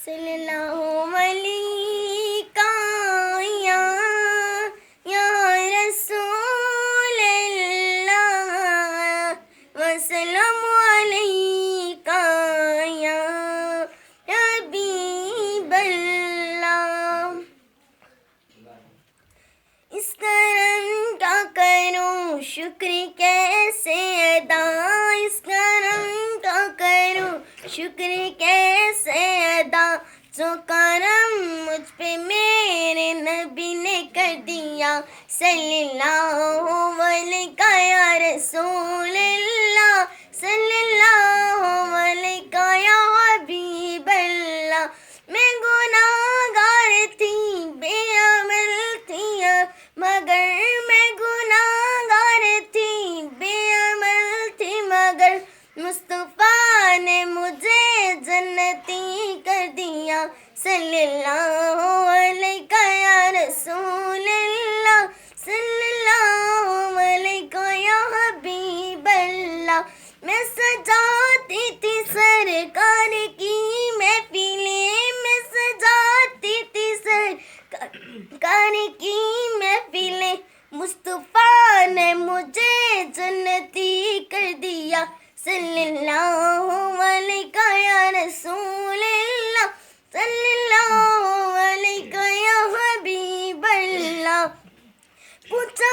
صلی اللہ علیہ یا رسول اللہ وسلم علیکہ یا حبیب اللہ. اس کرم کا کروں شکر کیسے ادا، اس کرم کا کروں شکر کیسے ادا، جو کرم مجھ پہ میرے نبی نے کر دیا. صلی اللہ علیہ یا رسول اللہ، صلی اللہ علیہ یا حبیب اللہ. میں گناہگار تھی، بے عمل تھی، مگر میں گناہگار تھی، بے عمل تھی، مگر مصطفیٰ نے مجھے جنتی کر دیا. صلی اللہ علیہ یا رسول اللہ، صلی اللہ علیہ یا حبیب اللہ. میں سجاتی تھی سرکار کی محفلیں، میں سجاتی تھی سرکار کی محفلیں، مصطفیٰ نے مجھے جنتی کر دیا. صلی اللہ علیہ یا رسول اللہ، صلی اللہ علیہ یا حبیب اللہ. پوچھا